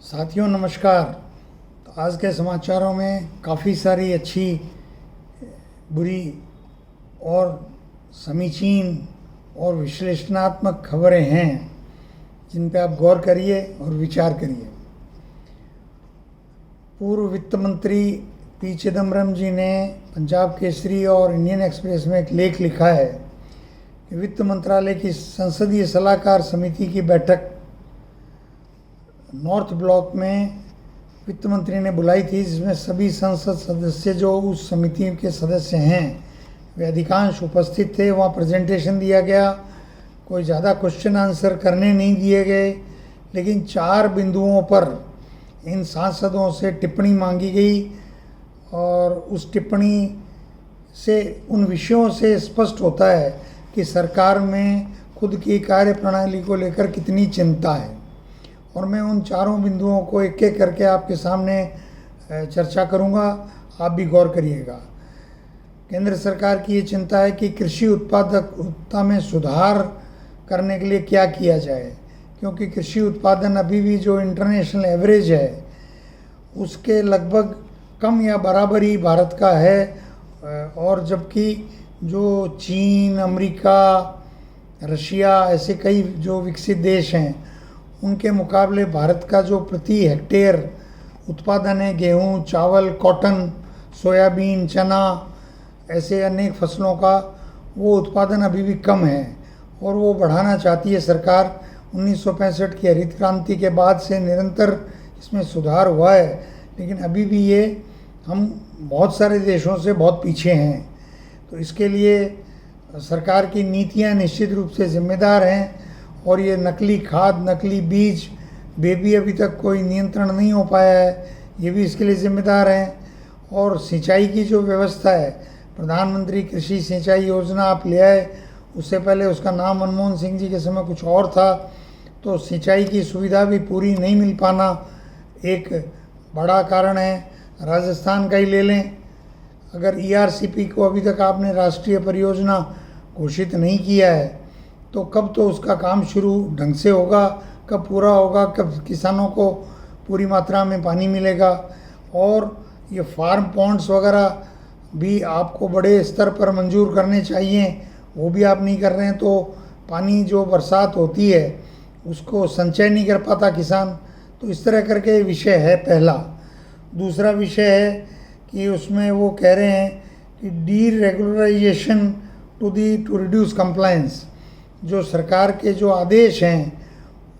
साथियों नमस्कार। तो आज के समाचारों में काफ़ी सारी अच्छी, बुरी और समीचीन और विश्लेषणात्मक खबरें हैं जिन पे आप गौर करिए और विचार करिए। पूर्व वित्त मंत्री पी चिदम्बरम जी ने पंजाब केसरी और इंडियन एक्सप्रेस में एक लेख लिखा है कि वित्त मंत्रालय की संसदीय सलाहकार समिति की बैठक नॉर्थ ब्लॉक में वित्त मंत्री ने बुलाई थी, जिसमें सभी संसद सदस्य जो उस समिति के सदस्य हैं वे अधिकांश उपस्थित थे। वहाँ प्रेजेंटेशन दिया गया, कोई ज़्यादा क्वेश्चन आंसर करने नहीं दिए गए, लेकिन 4 बिंदुओं पर इन सांसदों से टिप्पणी मांगी गई और उस टिप्पणी से उन विषयों से स्पष्ट होता है कि सरकार में खुद की कार्यप्रणाली को लेकर कितनी चिंता है। और मैं उन 4 बिंदुओं को एक एक करके आपके सामने चर्चा करूंगा, आप भी गौर करिएगा। केंद्र सरकार की ये चिंता है कि कृषि उत्पादकता में सुधार करने के लिए क्या किया जाए, क्योंकि कृषि उत्पादन अभी भी जो इंटरनेशनल एवरेज है उसके लगभग कम या बराबर ही भारत का है, और जबकि जो चीन, अमेरिका, रशिया ऐसे कई जो विकसित देश हैं उनके मुकाबले भारत का जो प्रति हेक्टेयर उत्पादन है गेहूँ, चावल, कॉटन, सोयाबीन, चना ऐसे अनेक फसलों का, वो उत्पादन अभी भी कम है और वो बढ़ाना चाहती है सरकार। 1965 की हरित क्रांति के बाद से निरंतर इसमें सुधार हुआ है, लेकिन अभी भी ये हम बहुत सारे देशों से बहुत पीछे हैं। तो इसके लिए सरकार की नीतियां निश्चित रूप से जिम्मेदार हैं, और ये नकली खाद, नकली बीज पे भी अभी तक कोई नियंत्रण नहीं हो पाया है, ये भी इसके लिए जिम्मेदार हैं। और सिंचाई की जो व्यवस्था है, प्रधानमंत्री कृषि सिंचाई योजना आप ले आए, उससे पहले उसका नाम मनमोहन सिंह जी के समय कुछ और था, तो सिंचाई की सुविधा भी पूरी नहीं मिल पाना एक बड़ा कारण है। राजस्थान का ही ले लें, अगर ERCP को अभी तक आपने राष्ट्रीय परियोजना घोषित नहीं किया है तो कब तो उसका काम शुरू ढंग से होगा, कब पूरा होगा, कब किसानों को पूरी मात्रा में पानी मिलेगा। और ये फार्म पॉन्ड्स वगैरह भी आपको बड़े स्तर पर मंजूर करने चाहिए, वो भी आप नहीं कर रहे हैं, तो पानी जो बरसात होती है उसको संचय नहीं कर पाता किसान। तो इस तरह करके विषय है पहला। दूसरा विषय है कि उसमें वो कह रहे हैं कि डीरेगुलराइजेशन टू रिड्यूस कंप्लायंस, जो सरकार के जो आदेश हैं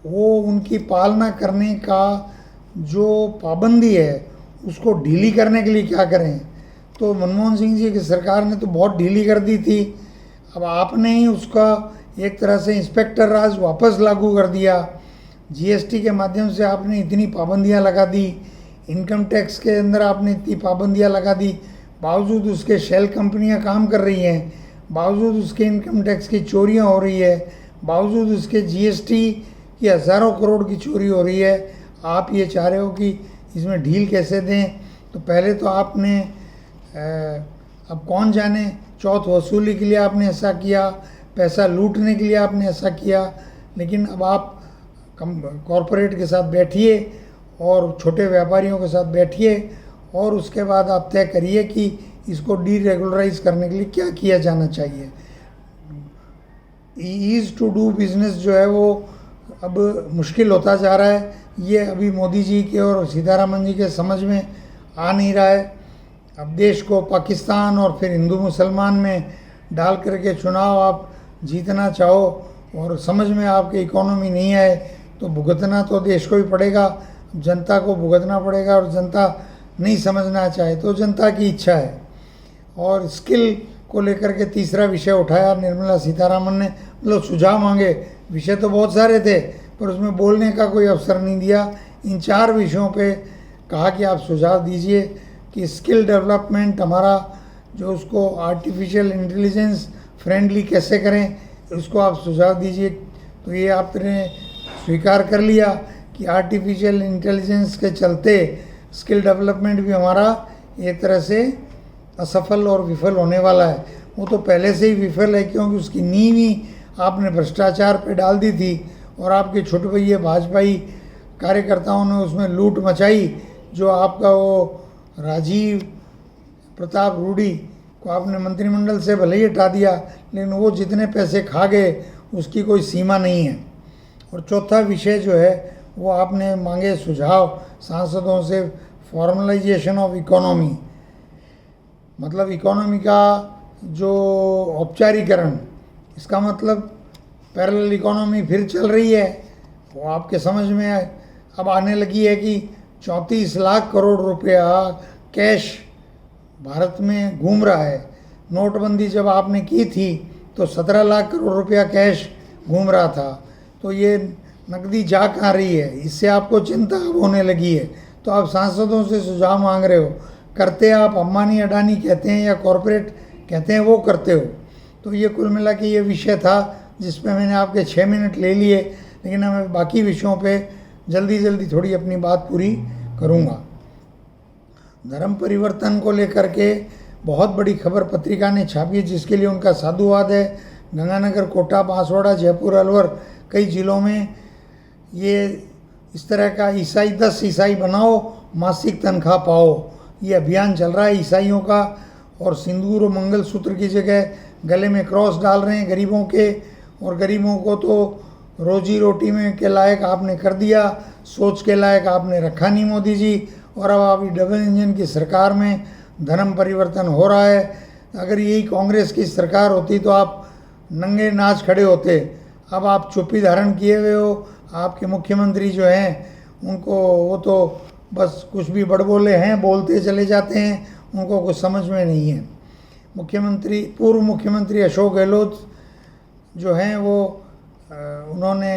वो उनकी पालना करने का जो पाबंदी है उसको ढीली करने के लिए क्या करें। तो मनमोहन सिंह जी की सरकार ने तो बहुत ढीली कर दी थी, अब आपने ही उसका एक तरह से इंस्पेक्टर राज वापस लागू कर दिया। GST के माध्यम से आपने इतनी पाबंदियां लगा दी, इनकम टैक्स के अंदर आपने इतनी पाबंदियां लगा दी, बावजूद उसके शेल कंपनियां काम कर रही हैं, बावजूद उसके इनकम टैक्स की चोरियां हो रही है, बावजूद उसके GST की हज़ारों करोड़ की चोरी हो रही है। आप ये चाह रहे हो कि इसमें ढील कैसे दें। तो पहले तो आपने अब कौन जाने चौथ वसूली के लिए आपने ऐसा किया, पैसा लूटने के लिए आपने ऐसा किया, लेकिन अब आप कॉरपोरेट के साथ बैठिए और छोटे व्यापारियों के साथ बैठिए और उसके बाद आप तय करिए कि इसको डीरेगुलराइज करने के लिए क्या किया जाना चाहिए। ईज़ टू डू बिजनेस जो है वो अब मुश्किल होता जा रहा है, ये अभी मोदी जी के और सीतारामन जी के समझ में आ नहीं रहा है। अब देश को पाकिस्तान और फिर हिंदू मुसलमान में डाल करके चुनाव आप जीतना चाहो और समझ में आपकी इकोनॉमी नहीं आए तो भुगतना तो देश को ही पड़ेगा, जनता को भुगतना पड़ेगा, और जनता नहीं समझना चाहे तो जनता की इच्छा है। और स्किल को लेकर के तीसरा विषय उठाया निर्मला सीतारामन ने, मतलब सुझाव मांगे। विषय तो बहुत सारे थे पर उसमें बोलने का कोई अवसर नहीं दिया। इन 4 विषयों पे कहा कि आप सुझाव दीजिए कि स्किल डेवलपमेंट हमारा जो उसको आर्टिफिशियल इंटेलिजेंस फ्रेंडली कैसे करें, उसको आप सुझाव दीजिए। तो ये आपने स्वीकार कर लिया कि आर्टिफिशियल इंटेलिजेंस के चलते स्किल डेवलपमेंट भी हमारा एक तरह से असफल और विफल होने वाला है। वो तो पहले से ही विफल है, क्योंकि उसकी नींव ही आपने भ्रष्टाचार पे डाल दी थी और आपके छोटे भैया भाजपाई कार्यकर्ताओं ने उसमें लूट मचाई, जो आपका वो राजीव प्रताप रूडी को आपने मंत्रिमंडल से भले ही हटा दिया, लेकिन वो जितने पैसे खा गए उसकी कोई सीमा नहीं है। और चौथा विषय जो है वो आपने मांगे सुझाव सांसदों से, फॉर्मलाइजेशन ऑफ इकोनॉमी, मतलब इकोनॉमी का जो औपचारिकरण, इसका मतलब पैरेलल इकोनॉमी फिर चल रही है, वो आपके समझ में अब आने लगी है कि 34 लाख करोड़ रुपया कैश भारत में घूम रहा है। नोटबंदी जब आपने की थी तो 17 लाख करोड़ रुपया कैश घूम रहा था, तो ये नकदी जा कहाँ रही है, इससे आपको चिंता अब होने लगी है। तो आप सांसदों से सुझाव मांग रहे हो, करते आप अंबानी अडानी कहते हैं या कॉरपोरेट कहते हैं वो करते हो। तो ये कुल मिला के ये विषय था जिस पे मैंने आपके 6 मिनट ले लिए, लेकिन मैं बाकी विषयों पे जल्दी थोड़ी अपनी बात पूरी करूँगा। धर्म परिवर्तन को लेकर के बहुत बड़ी खबर पत्रिका ने छापी है, जिसके लिए उनका साधुवाद है। गंगानगर, कोटा, बांसवाड़ा, जयपुर, अलवर, कई ज़िलों में ये इस तरह का 10 ईसाई बनाओ, मासिक तनख्वाह पाओ, ये अभियान चल रहा है ईसाइयों का। और सिंदूर और मंगलसूत्र की जगह गले में क्रॉस डाल रहे हैं गरीबों के, और गरीबों को तो रोजी रोटी में के लायक आपने कर दिया, सोच के लायक आपने रखा नहीं मोदी जी। और अब आप डबल इंजन की सरकार में धर्म परिवर्तन हो रहा है। अगर यही कांग्रेस की सरकार होती तो आप नंगे नाच खड़े होते। अब आप चुप्पी धारण किए हुए हो। आपके मुख्यमंत्री जो हैं उनको, वो तो बस कुछ भी बड़बोले हैं, बोलते चले जाते हैं, उनको कुछ समझ में नहीं है। पूर्व मुख्यमंत्री अशोक गहलोत जो हैं वो उन्होंने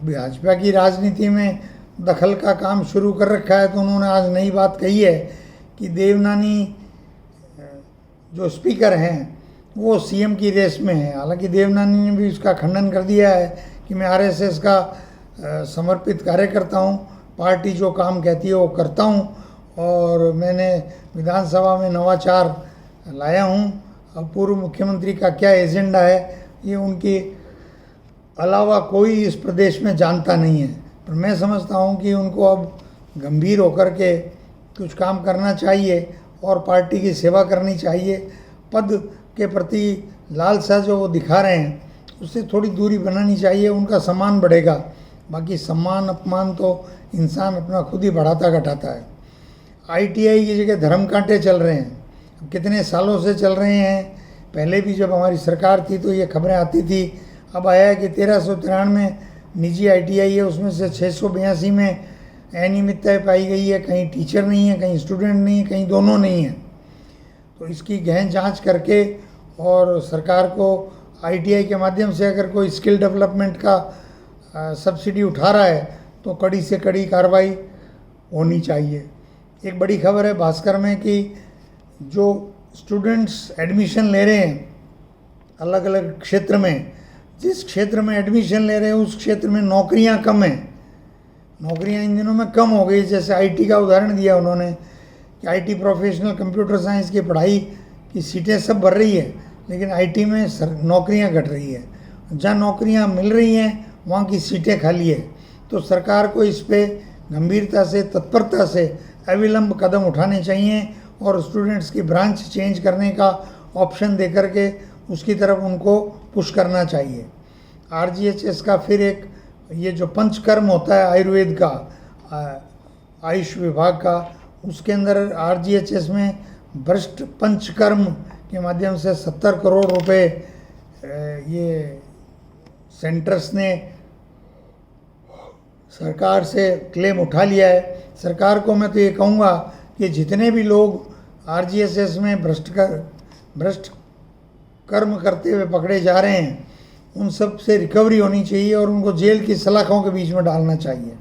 भाजपा की राजनीति में दखल का काम शुरू कर रखा है। तो उन्होंने आज नई बात कही है कि देवनानी जो स्पीकर हैं वो सीएम की रेस में है। हालांकि देवनानी ने भी उसका खंडन कर दिया है कि मैं आरएसएस का समर्पित कार्यकर्ता हूँ, पार्टी जो काम कहती है वो करता हूँ, और मैंने विधानसभा में नवाचार लाया हूँ। अब पूर्व मुख्यमंत्री का क्या एजेंडा है ये उनके अलावा कोई इस प्रदेश में जानता नहीं है। पर मैं समझता हूँ कि उनको अब गंभीर होकर के कुछ काम करना चाहिए और पार्टी की सेवा करनी चाहिए। पद के प्रति लालसा जो वो दिखा रहे हैं उससे थोड़ी दूरी बनानी चाहिए, उनका सम्मान बढ़ेगा। बाकी सम्मान अपमान तो इंसान अपना खुद ही बढ़ाता घटाता है। आईटीआई की जगह धर्म कांटे चल रहे हैं, अब कितने सालों से चल रहे हैं। पहले भी जब हमारी सरकार थी तो ये खबरें आती थी। अब आया है कि 1393 निजी आईटीआई है, उसमें से 682 में अनियमितताएं पाई गई है। कहीं टीचर नहीं है, कहीं स्टूडेंट नहीं है, कहीं दोनों नहीं है। तो इसकी गहन जांच करके और सरकार को आईटीआई के माध्यम से अगर कोई स्किल डेवलपमेंट का सब्सिडी उठा रहा है तो कड़ी से कड़ी कार्रवाई होनी चाहिए। एक बड़ी खबर है भास्कर में कि जो स्टूडेंट्स एडमिशन ले रहे हैं अलग अलग क्षेत्र में, जिस क्षेत्र में एडमिशन ले रहे हैं उस क्षेत्र में नौकरियां कम हैं। नौकरियां इन दिनों में कम हो गई। जैसे आईटी का उदाहरण दिया उन्होंने कि आईटी प्रोफेशनल कंप्यूटर साइंस की पढ़ाई की सीटें सब भर रही है, लेकिन आईटी में नौकरियां घट रही है। जहाँ नौकरियां मिल रही हैं वहाँ की सीटें खाली है। तो सरकार को इस पर गंभीरता से, तत्परता से अविलंब कदम उठाने चाहिए और स्टूडेंट्स की ब्रांच चेंज करने का ऑप्शन दे करके उसकी तरफ उनको पुश करना चाहिए। आरजीएचएस का फिर एक ये जो पंचकर्म होता है आयुर्वेद का, आयुष विभाग का, उसके अंदर आरजीएचएस में भ्रष्ट पंचकर्म के माध्यम से 70 करोड़ रुपए ये सेंटर्स ने सरकार से क्लेम उठा लिया है। सरकार को मैं तो ये कहूँगा कि जितने भी लोग आरजीएचएस में भ्रष्ट कर्म करते हुए पकड़े जा रहे हैं उन सब से रिकवरी होनी चाहिए और उनको जेल की सलाखों के बीच में डालना चाहिए।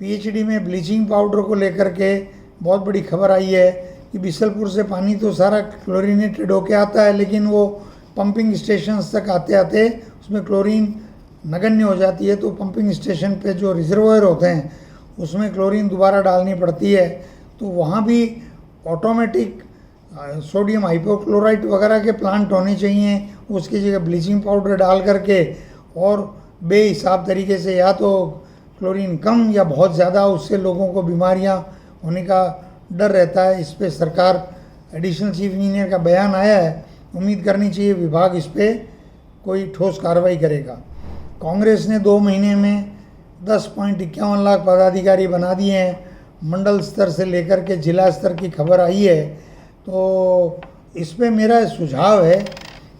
पीएचडी में ब्लीचिंग पाउडर को लेकर के बहुत बड़ी खबर आई है कि बिसलपुर से पानी तो सारा क्लोरीनेटेड होके आता है, लेकिन वो पंपिंग स्टेशंस तक आते आते उसमें क्लोरीन नगण्य हो जाती है। तो पंपिंग स्टेशन पे जो रिजर्वायर होते हैं उसमें क्लोरीन दोबारा डालनी पड़ती है। तो वहाँ भी ऑटोमेटिक सोडियम हाइपोक्लोराइट वगैरह के प्लांट होने चाहिए। उसकी जगह ब्लीचिंग पाउडर डाल करके और बेहिसाब तरीके से या तो क्लोरीन कम या बहुत ज़्यादा, उससे लोगों को बीमारियां होने का डर रहता है। इस पे सरकार, एडिशनल चीफ इंजीनियर का बयान आया है, उम्मीद करनी चाहिए विभाग इस पे कोई ठोस कार्रवाई करेगा। कांग्रेस ने 2 महीने में 10.51 लाख पदाधिकारी बना दिए हैं, मंडल स्तर से लेकर के जिला स्तर की खबर आई है। तो इस पे मेरा सुझाव है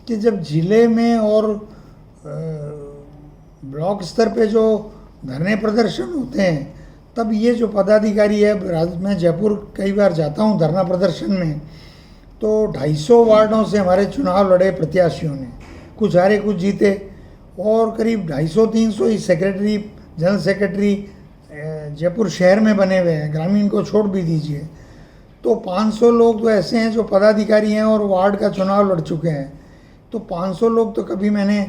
कि जब जिले में और ब्लॉक स्तर पे जो धरने प्रदर्शन होते हैं, तब ये जो पदाधिकारी है, मैं जयपुर कई बार जाता हूँ धरना प्रदर्शन में, तो 250 वार्डों से हमारे चुनाव लड़े प्रत्याशियों ने, कुछ हारे कुछ जीते, और करीब 250-300 ही सेक्रेटरी, जनरल सेक्रेटरी जयपुर शहर में बने हुए हैं, ग्रामीण को छोड़ भी दीजिए। तो 500 लोग तो ऐसे हैं जो पदाधिकारी हैं और वार्ड का चुनाव लड़ चुके हैं। तो 500 लोग तो कभी मैंने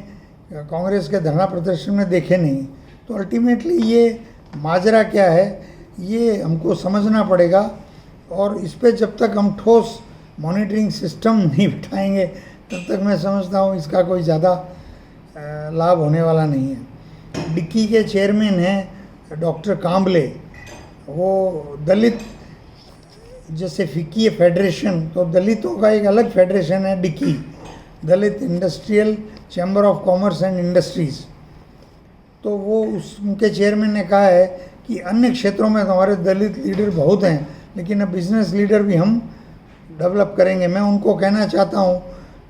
कांग्रेस के धरना प्रदर्शन में देखे नहीं। तो अल्टीमेटली ये माजरा क्या है, ये हमको समझना पड़ेगा, और इस पे जब तक हम ठोस मॉनिटरिंग सिस्टम नहीं बिठाएंगे तब तक मैं समझता हूँ इसका कोई ज़्यादा लाभ होने वाला नहीं है। डिक्की के चेयरमैन हैं डॉक्टर कांबले, वो दलित, जैसे फिक्की फेडरेशन, तो दलितों का एक अलग फेडरेशन है DICCI, Dalit industrial chamber of commerce and industries. तो वो उनके चेयरमैन ने कहा है कि अन्य क्षेत्रों में हमारे दलित लीडर बहुत हैं, लेकिन अब बिजनेस लीडर भी हम डेवलप करेंगे। मैं उनको कहना चाहता हूँ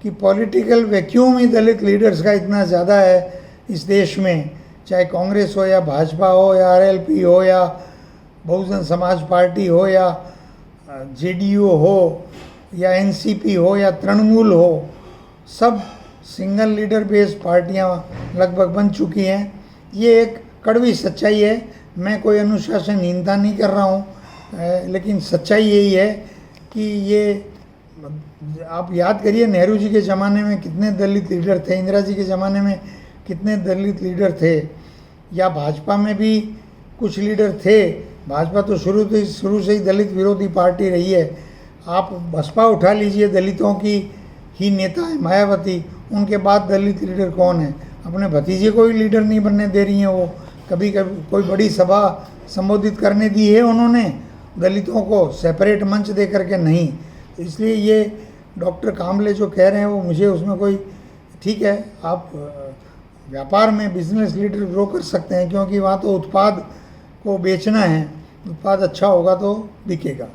कि पॉलिटिकल वैक्यूम ही दलित लीडर्स का इतना ज़्यादा है इस देश में, चाहे कांग्रेस हो या भाजपा हो या आरएलपी हो या बहुजन समाज पार्टी हो या जेडीयू हो या एनसीपी हो या तृणमूल हो, सब सिंगल लीडर बेस्ड पार्टियां लगभग बन चुकी हैं। ये एक कड़वी सच्चाई है। मैं कोई अनुशासनहीनता नहीं कर रहा हूँ, लेकिन सच्चाई यही है कि ये, आप याद करिए नेहरू जी के ज़माने में कितने दलित लीडर थे, इंदिरा जी के ज़माने में कितने दलित लीडर थे, या भाजपा में भी कुछ लीडर थे। भाजपा तो शुरू से ही दलित विरोधी पार्टी रही है। आप बसपा उठा लीजिए, दलितों की ही नेता है मायावती, उनके बाद दलित लीडर कौन है? अपने भतीजे को ही लीडर नहीं बनने दे रही हैं वो। कभी कभी कोई बड़ी सभा संबोधित करने दी है उन्होंने दलितों को, सेपरेट मंच दे करके नहीं। इसलिए ये डॉक्टर कांबले जो कह रहे हैं वो मुझे उसमें कोई, ठीक है, आप व्यापार में बिजनेस लीडर ग्रो कर सकते हैं, क्योंकि वहाँ तो उत्पाद को बेचना है, उत्पाद अच्छा होगा तो बिकेगा।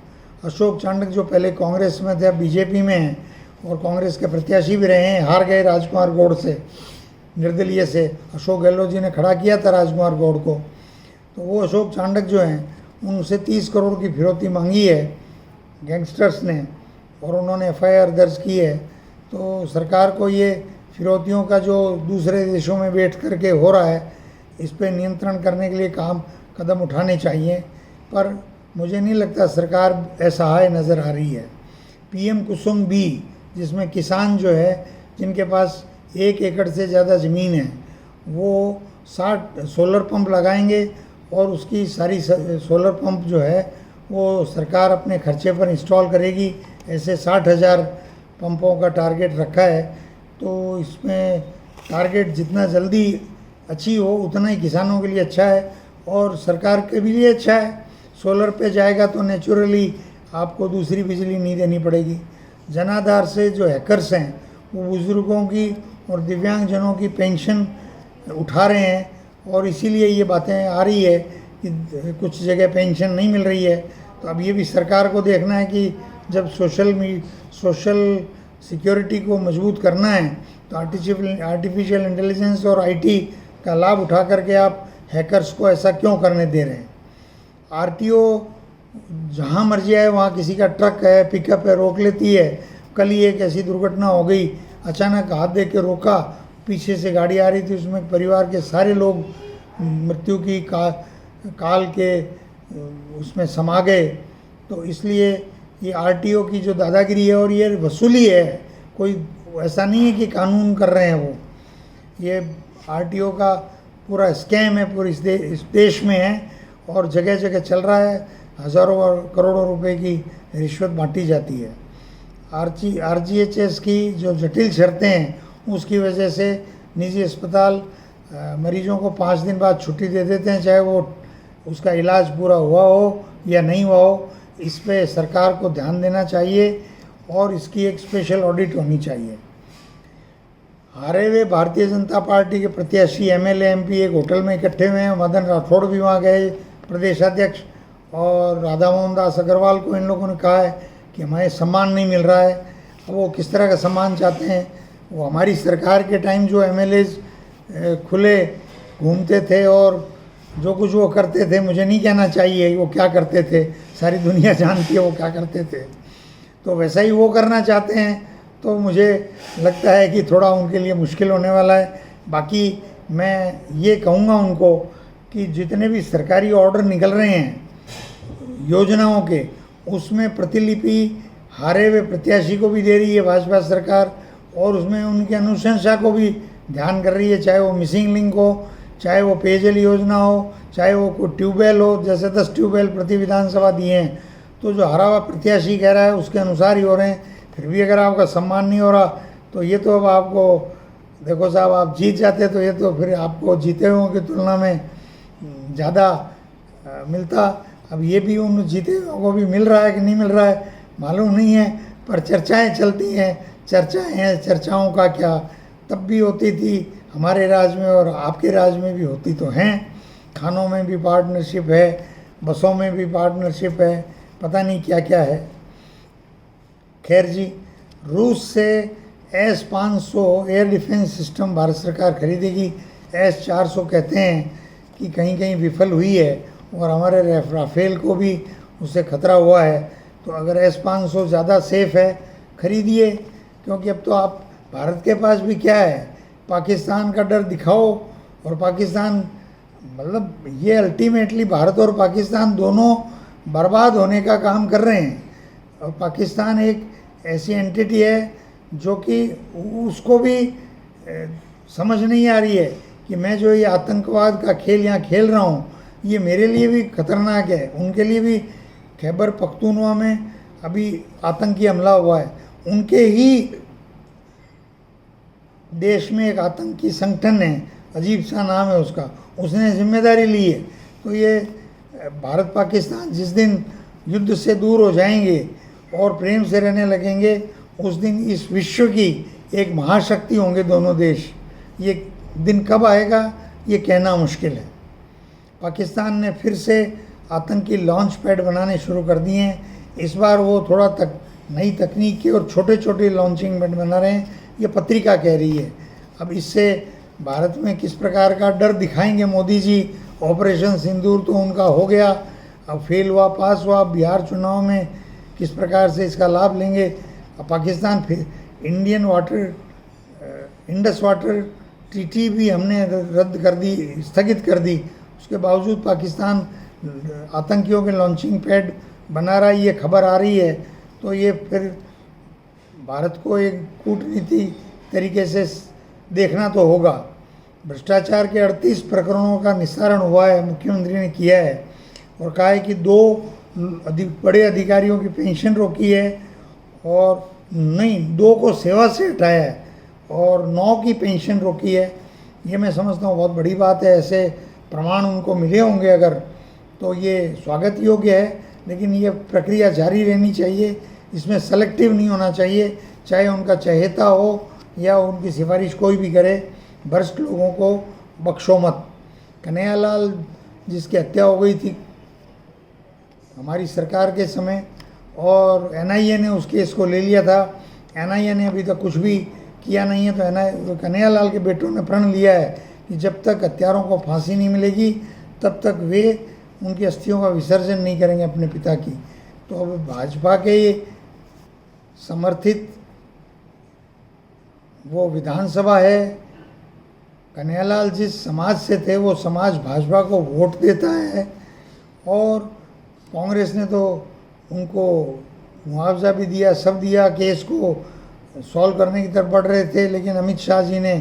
अशोक चांडक जो पहले कांग्रेस में थे, अब बीजेपी में हैं और कांग्रेस के प्रत्याशी भी रहे हैं, हार गए राजकुमार गौड़ से, निर्दलीय से। अशोक गहलोत जी ने खड़ा किया था राजकुमार गौड़ को। तो वो अशोक चांडक जो हैं, उनसे 30 करोड़ की फिरौती मांगी है गैंगस्टर्स ने, और उन्होंने एफआईआर दर्ज की है। तो सरकार को ये फिरौतियों का जो दूसरे देशों में बैठ करके हो रहा है, इस पर नियंत्रण करने के लिए कदम उठाने चाहिए, पर मुझे नहीं लगता सरकार असहाय नज़र आ रही है। पीएम कुसुम बी, जिसमें किसान जो है, जिनके पास 1 एकड़ से ज़्यादा ज़मीन है, वो 60 सोलर पंप लगाएंगे, और उसकी सारी सोलर पंप जो है वो सरकार अपने खर्चे पर इंस्टॉल करेगी। ऐसे 60,000 पंपों का टारगेट रखा है। तो इसमें टारगेट जितना जल्दी अचीव हो उतना ही किसानों के लिए अच्छा है और सरकार के भी लिए अच्छा है। सोलर पे जाएगा तो नेचुरली आपको दूसरी बिजली नहीं देनी पड़ेगी। जनाधार से जो हैकर्स हैं वो बुज़ुर्गों की और दिव्यांगजनों की पेंशन उठा रहे हैं, और इसीलिए ये बातें आ रही है कि कुछ जगह पेंशन नहीं मिल रही है। तो अब ये भी सरकार को देखना है कि जब सोशल सिक्योरिटी को मजबूत करना है तो आर्टिफिशियल इंटेलिजेंस और आईटी का लाभ उठा करके आप हैकर्स को ऐसा क्यों करने दे रहे हैं। आरटीओ जहाँ मर्जी आए वहाँ किसी का ट्रक है, पिकअप है, रोक लेती है। कल ही एक ऐसी दुर्घटना हो गई, अचानक हाथ दे के रोका, पीछे से गाड़ी आ रही थी, उसमें परिवार के सारे लोग मृत्यु की काल के उसमें समा गए। तो इसलिए ये आरटीओ की जो दादागिरी है और ये वसूली है, कोई ऐसा नहीं है कि कानून कर रहे हैं वो, ये आरटीओ का पूरा स्कैम है, पूरे इस देश में है और जगह जगह चल रहा है। हज़ारों और करोड़ों रुपए की रिश्वत बांटी जाती है। आरजीएचएस की जो जटिल शर्तें हैं उसकी वजह से निजी अस्पताल मरीजों को 5 दिन बाद छुट्टी दे देते हैं, चाहे वो उसका इलाज पूरा हुआ हो या नहीं हुआ हो, इस पे सरकार को ध्यान देना चाहिए और इसकी एक स्पेशल ऑडिट होनी चाहिए। हारे हुए भारतीय जनता पार्टी के प्रत्याशी एमएलए एमपी एक होटल में इकट्ठे हुए हैं। मदन राठौड़ भी वहाँ गए, प्रदेश अध्यक्ष, और राधा मोहन दास अग्रवाल को इन लोगों ने कहा है कि हमें सम्मान नहीं मिल रहा है। अब वो किस तरह का सम्मान चाहते हैं? वो हमारी सरकार के टाइम जो एमएलएज खुले घूमते थे और जो कुछ वो करते थे, मुझे नहीं कहना चाहिए वो क्या करते थे, सारी दुनिया जानती है वो क्या करते थे, तो वैसा ही वो करना चाहते हैं। तो मुझे लगता है कि थोड़ा उनके लिए मुश्किल होने वाला है। बाकी मैं ये कहूँगा उनको कि जितने भी सरकारी ऑर्डर निकल रहे हैं योजनाओं के, उसमें प्रतिलिपि हारे हुए प्रत्याशी को भी दे रही है भाजपा सरकार, और उसमें उनकी अनुशंसा को भी ध्यान कर रही है, चाहे वो मिसिंग लिंक हो, चाहे वो पेयजल योजना हो, चाहे वो कोई ट्यूबवेल हो। जैसे 10 ट्यूबवेल प्रति विधानसभा दिए हैं, तो जो हारा हुआ प्रत्याशी कह रहा है उसके अनुसार ही हो रहे हैं। फिर भी अगर आपका सम्मान नहीं हो रहा तो ये तो अब आपको, देखो साहब, आप जीत जाते तो ये तो फिर आपको जीते हुओं की तुलना में ज़्यादा मिलता। अब ये भी उन जीते हुओं को भी मिल रहा है कि नहीं मिल रहा है मालूम नहीं है, पर चर्चाएं चलती हैं। चर्चाएं हैं, चर्चाओं का क्या, तब भी होती थी हमारे राज्य में और आपके राज्य में भी होती तो हैं। खानों में भी पार्टनरशिप है, बसों में भी पार्टनरशिप है, पता नहीं क्या क्या है। खैर जी, रूस से S-500 air defence system Bharat सरकार खरीदेगी। S-400 कहते हैं कि कहीं कहीं विफल हुई है और हमारे राफेल को भी उससे खतरा हुआ है। तो अगर S-500 ज़्यादा सेफ है, खरीदिए, क्योंकि अब तो आप, भारत के पास भी क्या है, पाकिस्तान का डर दिखाओ, और पाकिस्तान, मतलब ये अल्टीमेटली भारत और पाकिस्तान दोनों बर्बाद होने का काम कर रहे हैं। और पाकिस्तान एक ऐसी एंटिटी है जो कि उसको भी समझ नहीं आ रही है कि मैं जो ये आतंकवाद का खेल यहाँ खेल रहा हूँ, ये मेरे लिए भी खतरनाक है, उनके लिए भी। खैबर पख्तूनवा में अभी आतंकी हमला हुआ है, उनके ही देश में एक आतंकी संगठन है, अजीब सा नाम है उसका, उसने जिम्मेदारी ली है। तो ये भारत पाकिस्तान जिस दिन युद्ध से दूर हो जाएंगे और प्रेम से रहने लगेंगे, उस दिन इस विश्व की एक महाशक्ति होंगे दोनों देश। ये दिन कब आएगा ये कहना मुश्किल है। पाकिस्तान ने फिर से आतंकी लॉन्च पैड बनाने शुरू कर दिए हैं। इस बार वो थोड़ा नई तकनीक के और छोटे छोटे लॉन्चिंग पैड बना रहे हैं, ये पत्रिका कह रही है। अब इससे भारत में किस प्रकार का डर दिखाएंगे मोदी जी। ऑपरेशन सिंदूर तो उनका हो गया, अब फेल हुआ, पास हुआ, बिहार चुनाव में किस प्रकार से इसका लाभ लेंगे। अब पाकिस्तान फिर इंडस वाटर ट्रीटी भी हमने रद्द कर दी, स्थगित कर दी, उसके बावजूद पाकिस्तान आतंकियों के लॉन्चिंग पैड बना रहा है, ये खबर आ रही है। तो ये फिर भारत को एक कूटनीति तरीके से देखना तो होगा। भ्रष्टाचार के 38 प्रकरणों का निस्तारण हुआ है, मुख्यमंत्री ने किया है, और कहा है कि 2 बड़े अधिकारियों की पेंशन रोकी है, और नहीं, 2 को सेवा से हटाया है और 9 की पेंशन रोकी है। ये मैं समझता हूँ बहुत बड़ी बात है। ऐसे प्रमाण उनको मिले होंगे अगर, तो ये स्वागत योग्य है, लेकिन ये प्रक्रिया जारी रहनी चाहिए। इसमें सेलेक्टिव नहीं होना चाहिए, चाहे उनका चहेता हो या उनकी सिफारिश कोई भी करे, भ्रष्ट लोगों को बख्शो मत। कन्हैयालाल जिसकी हत्या हो गई थी हमारी सरकार के समय, और एनआईए ने उस केस को ले लिया था, एनआईए ने अभी तक कुछ भी किया नहीं है। तो कन्हैयालाल के बेटों ने प्रण लिया है कि जब तक हत्यारों को फांसी नहीं मिलेगी तब तक वे उनकी अस्थियों का विसर्जन नहीं करेंगे अपने पिता की। तो अब भाजपा के समर्थित वो विधानसभा है, कन्हैयालाल जिस समाज से थे वो समाज भाजपा को वोट देता है, और कांग्रेस ने तो उनको मुआवजा भी दिया, सब दिया, केस को सॉल्व करने की तरफ बढ़ रहे थे, लेकिन अमित शाह जी ने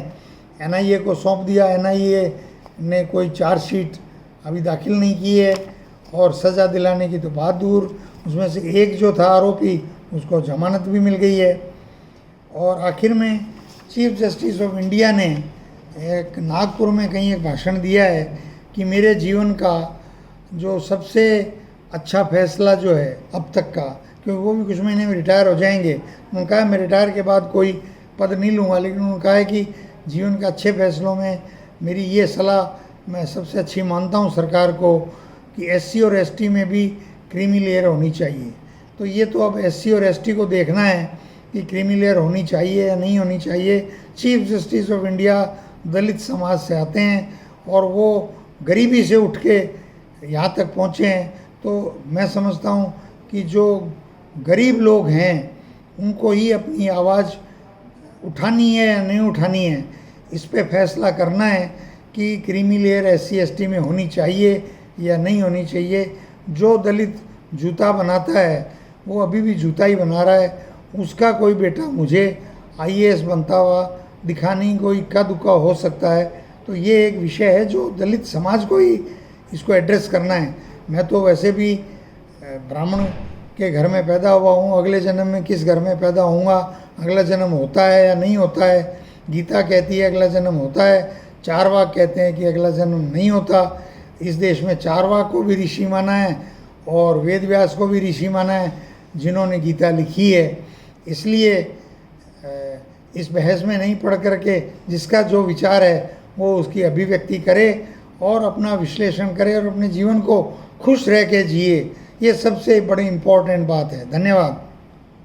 एनआईए को सौंप दिया। एनआईए ने कोई चार्जशीट अभी दाखिल नहीं की है, और सज़ा दिलाने की तो बात दूर, उसमें से एक जो था आरोपी उसको जमानत भी मिल गई है। और आखिर में चीफ जस्टिस ऑफ इंडिया ने एक नागपुर में कहीं एक भाषण दिया है कि मेरे जीवन का जो सबसे अच्छा फैसला जो है अब तक का, क्योंकि वो भी कुछ महीने में रिटायर हो जाएंगे, उन्होंने कहा मैं रिटायर के बाद कोई पद नहीं लूँगा, लेकिन उन्होंने कहा है कि जीवन के अच्छे फैसलों में मेरी ये सलाह मैं सबसे अच्छी मानता हूँ सरकार को कि एससी और एसटी में भी क्रीमी लेयर होनी चाहिए। तो ये तो अब एससी और एसटी को देखना है कि क्रीमी लेयर होनी चाहिए या नहीं होनी चाहिए। चीफ जस्टिस ऑफ इंडिया दलित समाज से आते हैं और वो गरीबी से उठ के यहाँ तक पहुँचे हैं, तो मैं समझता हूँ कि जो गरीब लोग हैं उनको ही अपनी आवाज़ उठानी है या नहीं उठानी है, इस पे फैसला करना है कि क्रीमी लेयर एससी एसटी में होनी चाहिए या नहीं होनी चाहिए। जो दलित जूता बनाता है वो अभी भी जूता ही बना रहा है, उसका कोई बेटा मुझे आईएएस बनता हुआ दिखाने कोई इक्का दुक्का हो सकता है। तो ये एक विषय है जो दलित समाज को ही इसको एड्रेस करना है। मैं तो वैसे भी ब्राह्मण के घर में पैदा हुआ हूँ, अगले जन्म में किस घर में पैदा होऊंगा, अगला जन्म होता है या नहीं होता है, गीता कहती है अगला जन्म होता है, चारवाक कहते हैं कि अगला जन्म नहीं होता। इस देश में चारवाक को भी ऋषि माना है और वेद व्यास को भी ऋषि माना है जिन्होंने गीता लिखी है। इसलिए इस बहस में नहीं पढ़ करके जिसका जो विचार है वो उसकी अभिव्यक्ति करे और अपना विश्लेषण करे और अपने जीवन को खुश रह के जिए, ये सबसे बड़ी इम्पोर्टेंट बात है। धन्यवाद।